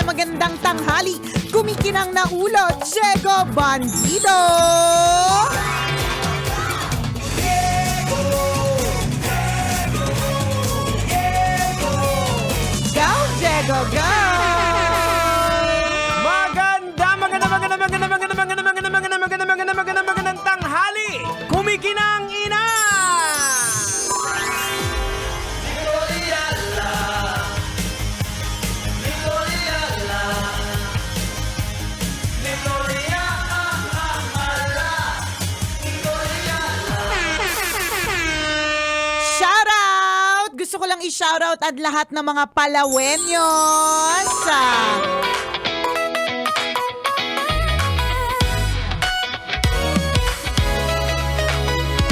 Magandang tanghali. Kumikinang na ulo, Diego Bandido. Go, Diego, go. Magandang tanghali. Kumikinang ina. Gusto ko lang i-shoutout at lahat ng mga Palawenyos.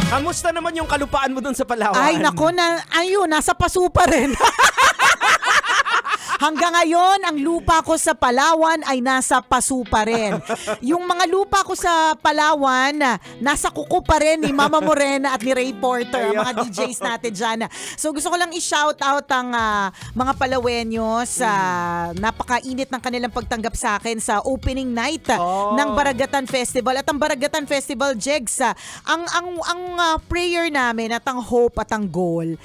Kamusta naman yung kalupaan mo dun sa Palawan? Ay, nako, nasa paso pa rin. Hanggang ngayon, ang lupa ko sa Palawan ay nasa paso pa rin. Yung mga lupa ko sa Palawan, nasa kuko pa rin ni Mama Morena at ni Ray Porter, ang mga DJs natin dyan. So gusto ko lang i-shout out ang mga Palawenyos. Napakainit ng kanilang pagtanggap sa akin sa opening night ng Baragatan Festival. At ang Baragatan Festival, Jegs, ang prayer namin at ang hope at ang goal,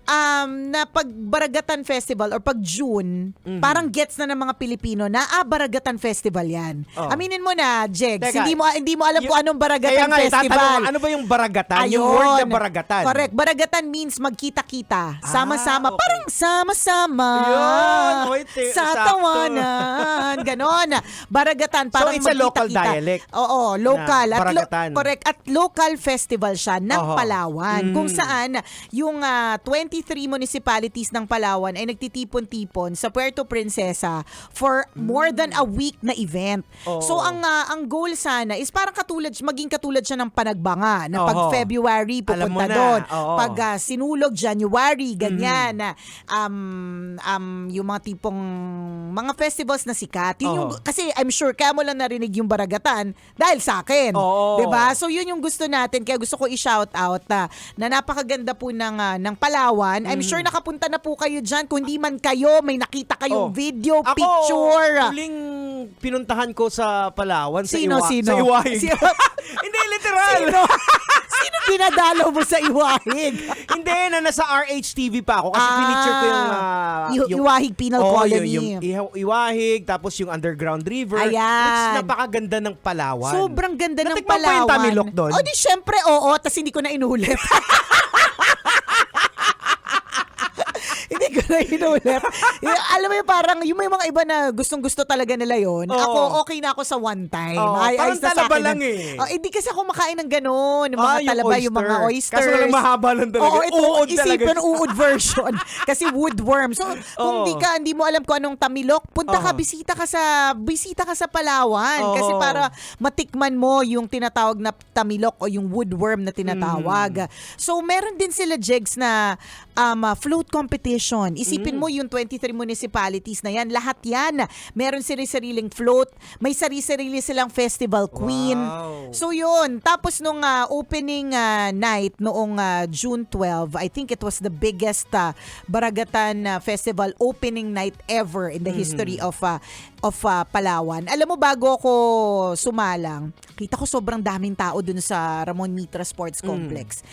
na pag Baragatan Festival or pag June, parang gets na ng mga Pilipino na Baragatan Festival yan. Aminin mo na, Jegs, Teka, hindi mo alam kung anong Baragatan Festival. Ano ba yung Baragatan? Ayun. Yung word na Baragatan. Correct. Baragatan means magkita-kita. Sama-sama. Okay. Parang sama-sama. Ayun. Sa tawanan. Ganon. Baragatan. Parang So, it's a local dialect. Oo, local. Na Baragatan. Correct. At local festival siya ng Palawan. Kung saan yung 23 municipalities ng Palawan ay nagtitipon-tipon sa Puerto Princesa for more than a week na event. So ang goal sana is parang maging katulad siya ng Panagbanga na pag February pupunta doon. Pag sinulog January, ganyan. Yung mga tipong mga festivals na sikat. Yun yung, kasi I'm sure kaya mo lang narinig yung Baragatan dahil sa akin. Diba? So yun yung gusto natin. Kaya gusto ko i-shout out na napakaganda po ng Palawan. I'm sure nakapunta na po kayo dyan. Kung hindi man kayo, may nakita kayong video, picture. Ako, huling pinuntahan ko sa Palawan, Sino? sa Iwahig. Hindi, literal. Sino dinadalaw mo sa Iwahig? Hindi, nasa RHTV pa ako kasi pinicture ko yung Iwahig Penal Colony. Yung Iwahig, tapos yung Underground River. Ayan. Which napakaganda ng Palawan. Sobrang ganda ng Natikman Palawan. mo yung Tamilok doon? O di syempre, tapos hindi ko na inulit. Hindi ko na inulit. Alam mo yung parang, yung may mga iba na gustong-gusto talaga nila yon. Ako, okay na ako sa one time. Parang talaba lang Hindi kasi ako makain ng ganun. Yung mga talaba, yung mga oysters. Kaso walang mahaba lang talaga. Ito, isipin, uod version. Kasi woodworm. So, kung hindi mo alam kung anong tamilok, punta ka, bisita ka sa Palawan. Kasi para matikman mo yung tinatawag na tamilok o yung woodworm na tinatawag. So, meron din sila, Jegs, na float competition. Isipin mo yung 23 municipalities na yan. Lahat yan. Meron sariling float. May sarili silang festival queen. Wow. So yun. Tapos nung opening night noong June 12, I think it was the biggest Baragatan Festival opening night ever in the history of Palawan. Alam mo, bago ako sumalang, kita ko sobrang daming tao dun sa Ramon Mitra Sports Complex.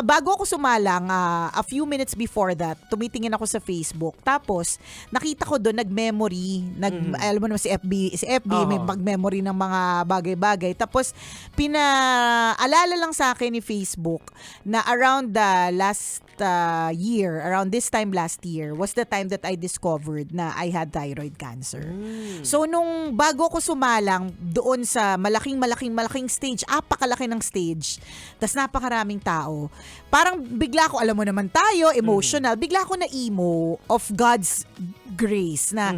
Bago ako sumalang, a few minutes before that, tumitingin ako sa Facebook. Tapos, nakita ko doon, nag-memory. Alam mo naman si FB may mag-memory ng mga bagay-bagay. Tapos, pinaalala lang sa akin ni Facebook na around the last year, around this time last year, was the time that I discovered na I had thyroid cancer. So, nung bago ko sumalang doon sa malaking stage, apakalaki ng stage, tas napakaraming tao, parang bigla ko, alam mo naman tayo, emotional, bigla ko na emo of God's grace na,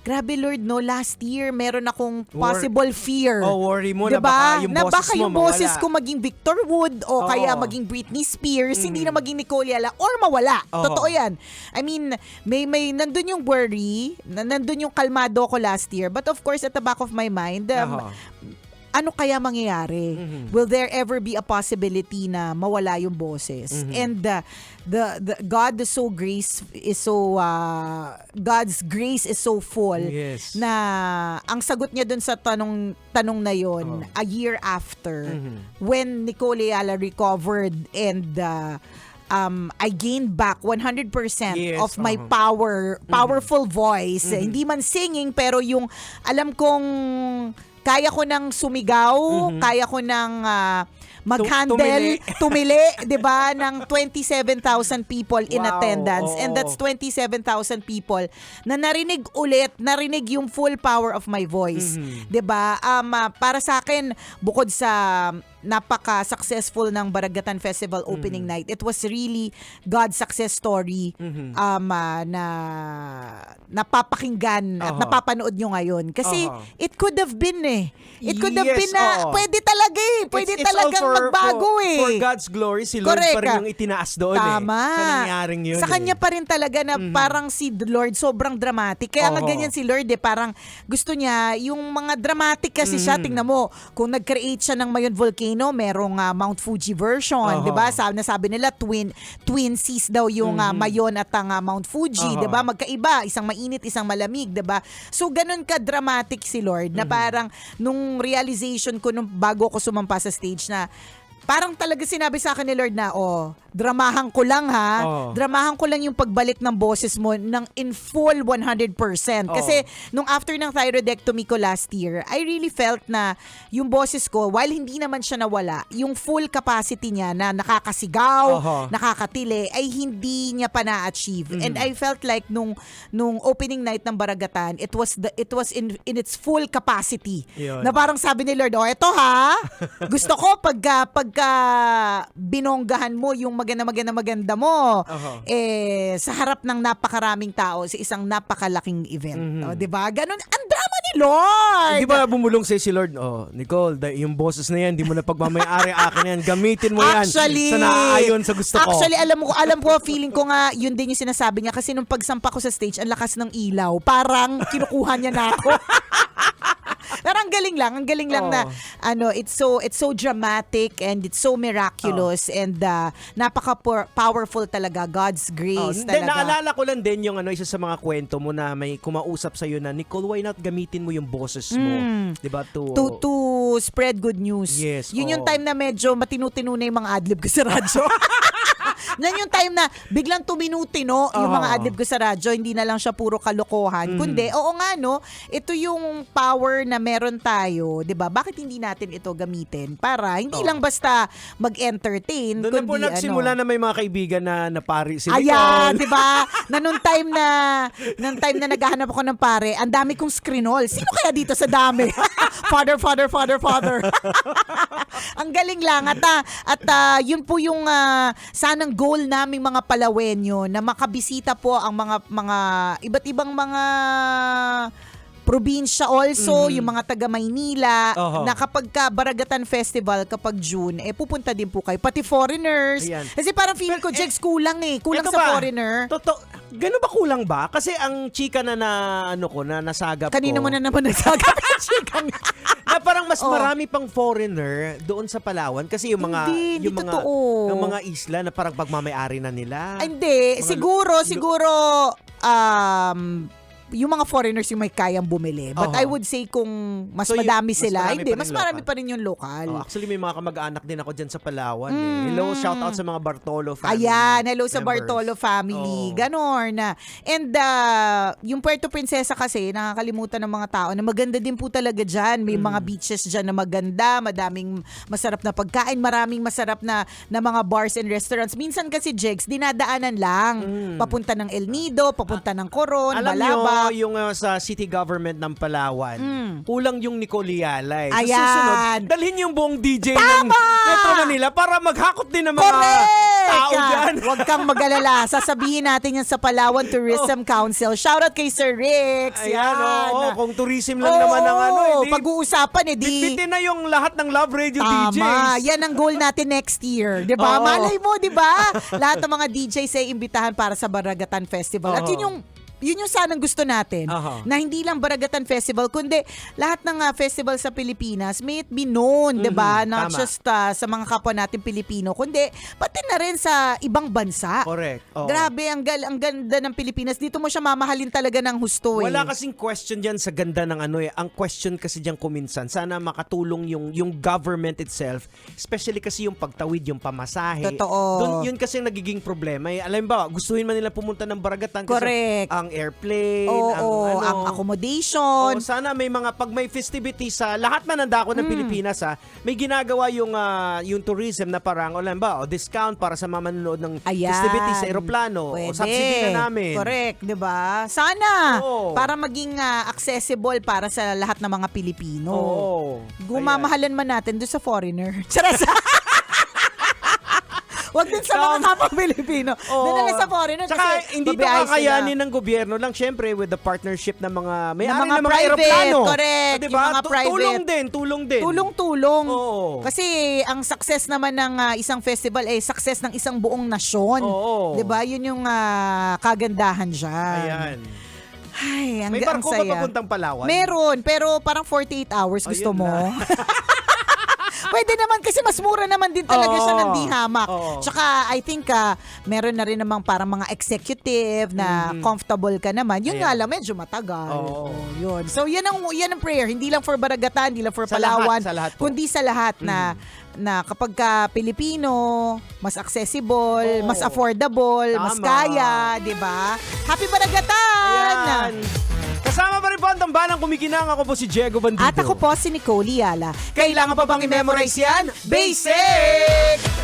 grabe Lord, no, last year meron akong possible fear. Worry mo diba? na baka yung boses ko maging Victor Wood o kaya maging Britney Spears, hindi na maging Nicole Yala or mawala. Totoo yan. I mean, may nandun yung worry, nandun yung kalmado ko last year. But of course, at the back of my mind, ano kaya mangyayari? Will there ever be a possibility na mawala yung boses? And the God is so God's grace is so full Yes. na ang sagot niya dun sa tanong na yon a year after when Nicole Ayala recovered and I gained back 100% Yes, of my powerful voice. Hindi man singing, pero yung alam kong kaya ko nang sumigaw, kaya ko nang mag-handle, tumili, 'di ba, ng 27,000 people in Wow, attendance. oo. And that's 27,000 people na narinig yung full power of my voice. 'Di ba? Para sa akin, bukod sa napaka-successful ng Baragatan Festival opening night, it was really God's success story na napapakinggan at napapanood nyo ngayon. Kasi it could have been It could have been na pwede talaga Pwede It's talagang all magbago For God's glory, si Lord Correct. pa rin yung itinaas doon Tama. Sa nangyaring yun. Sa kanya pa rin talaga na parang si Lord sobrang dramatic. Kaya nga ganyan si Lord parang gusto niya yung mga dramatic kasi siya. Tingnan mo, kung nag-create siya ng Mayon Volcano, merong Mount Fuji version, 'di ba? Sabi nila twin seas daw yung Mayon at ang Mount Fuji, 'di ba? Magkaiba, isang mainit, isang malamig, 'di ba? So ganun ka dramatic si Lord na parang nung realization ko nung bago ko sumampa sa stage na parang talaga sinabi sa akin ni Lord na, dramahan ko lang dramahan ko lang yung pagbalik ng boses mo ng in full 100%. Kasi nung after ng thyroidectomy ko last year, I really felt na yung boses ko, while hindi naman siya nawala, yung full capacity niya na nakakasigaw, nakakatili, ay hindi niya pa na-achieve. And I felt like nung opening night ng Baragatan, it was in its full capacity. Yun. Na parang sabi ni Lord, eto gusto ko pagka binonggahan mo yung maganda mo sa harap ng napakaraming tao sa isang napakalaking event. 'Di ba? Ganun ang drama ni Lord. Di ba bumulong si Lord, Nicole, yung boses na yan, di mo na pagmamayari, akin yan, gamitin mo yan sa naaayon sa gusto ko. Actually, alam ko, feeling ko nga, yun din yung sinasabi niya kasi nung pagsampa ko sa stage, ang lakas ng ilaw. Parang kinukuha niya na ako. Pero ang galing lang na it's so dramatic and it's so miraculous and napaka-powerful talaga, God's grace talaga. Naalala ko lang din yung isa sa mga kwento mo na may kumausap sa iyo na, Nicole, why not gamitin mo yung boses mo, 'di ba, to spread good news. Yes. Yun yung time na medyo matinu-tino na yung mga adlib ko sa radyo. Nan yung time na biglang tuminutino yung mga adlib ko sa radyo, hindi na lang siya puro kalokohan, kundi ito yung power na meron tayo, 'di ba? Bakit hindi natin ito gamitin para hindi lang basta mag-entertain, doon kundi na po nagsimula na may mga kaibigan na napari si Nicole. Ayan, 'di ba? Na nung time na naghahanap ako ng pare, ang dami kong screenol. Sino kaya dito sa dami? Father. Ang galing lang at yun po yung sanang goal naming mga Palawenyo na makabisita po ang mga iba't ibang mga probinsya also, yung mga taga Maynila, na kapag Baragatan Festival, kapag June, pupunta din po kayo. Pati foreigners. Ayan. Kasi parang feeling ko, Jex, kulang Kulang sa foreigner. Ganun ba kulang ba? Kasi ang chika na nasagap ko. Kanina mo na naman nasagap ang chika nga. Na parang mas marami pang foreigner doon sa Palawan kasi yung mga Hindi totoo. yung mga isla na parang pagmamay-ari na nila. Hindi, siguro yung mga foreigners yung may kayang bumili. But I would say kung mas madami sila, mas marami pa rin yung local. Actually, may mga kamag-anak din ako dyan sa Palawan. Hello, shout out sa mga Bartolo family. Ayan, hello sa members. Bartolo family. Ganon na. And yung Puerto Princesa kasi, nakakalimutan ng mga tao na maganda din po talaga dyan. May mga beaches dyan na maganda, madaming masarap na pagkain, maraming masarap na mga bars and restaurants. Minsan kasi, Jex, dinadaanan lang. Papunta ng El Nido, papunta ng Coron, Balaba. Yung sa city government ng Palawan, kulang yung Nicole Ayala. Sa Ayan. susunod, dalhin yung buong DJ ng Metro Manila para maghakot din ng mga tao dyan. Huwag kang mag-alala. Sasabihin natin yan sa Palawan Tourism Council. Shoutout kay Sir Rix. Ayan, kung tourism lang naman ang pag-uusapan bitbitin na yung lahat ng Love Radio DJs. Tama. Yan ang goal natin next year. Diba? Malay mo, diba? Lahat ng mga DJs ay imbitahan para sa Baragatan Festival. At yun yun yung sanang gusto natin. Aha. Na hindi lang Baragatan Festival, kundi lahat ng festival sa Pilipinas, may it be known, di ba? Not tama. just sa mga kapwa natin Pilipino, kundi pati na rin sa ibang bansa. Correct. Oo. Grabe, ang ganda ng Pilipinas. Dito mo siya mamahalin talaga ng husto eh. Wala kasing question dyan sa ganda ng ano eh. Ang question kasi dyan kuminsan, sana makatulong yung government itself, especially kasi yung pagtawid, yung pamasahe. Totoo. Yun kasi ang nagiging problema. Eh, alam ba, gustuhin man nila pumunta ng Baragatan kasi Correct. ang airplane, ang accommodation. Sana may mga, pag may festivities sa lahat man ng dako ng Pilipinas may ginagawa yung tourism na parang, alam ba, discount para sa mga manonood ng festivities sa aeroplano. Pwede. O subsidy na namin. Correct, di ba? Sana. Oo. Para maging accessible para sa lahat ng mga Pilipino. Oo. Gumamahalan man natin doon sa foreigner. Charas! Wag din sa mga kapwa Pilipino. Doon na lang sa foreigner. Tsaka kasi hindi ito kakayanin ng gobyerno lang, syempre, with the partnership ng mga may-ari ng mga private, aeroplano. correct. Diba? Yung mga private. Tulong din. Tulong-tulong. Oo. Kasi ang success naman ng isang festival ay success ng isang buong nasyon. Oo. 'Di ba? Yun yung kagandahan diyan. Ayan. Ay, May ang barko saya. ba papuntang Palawan? Meron, pero parang 48 hours gusto Ayun mo. na. Pwede naman kasi mas mura naman din talaga siya ng dihamak. Oo. Tsaka I think meron na rin namang parang mga executive na comfortable ka naman. Yun nga lang, medyo matagal. Oo. Yun. So yan ang prayer. Hindi lang for Baragatan, hindi lang for Sa Palawan. lahat, sa lahat po. kundi sa lahat na kapag ka Pilipino, mas accessible, Oo. mas affordable, mas Tama. kaya, di ba? Happy Baragatan! Ayan. Kasama pa rin po ang tambalang kumikinang. Ako po si Diego Bandido. At ako po si Nicole Yala. Kailangan pa bang i-memorize yan? Basic!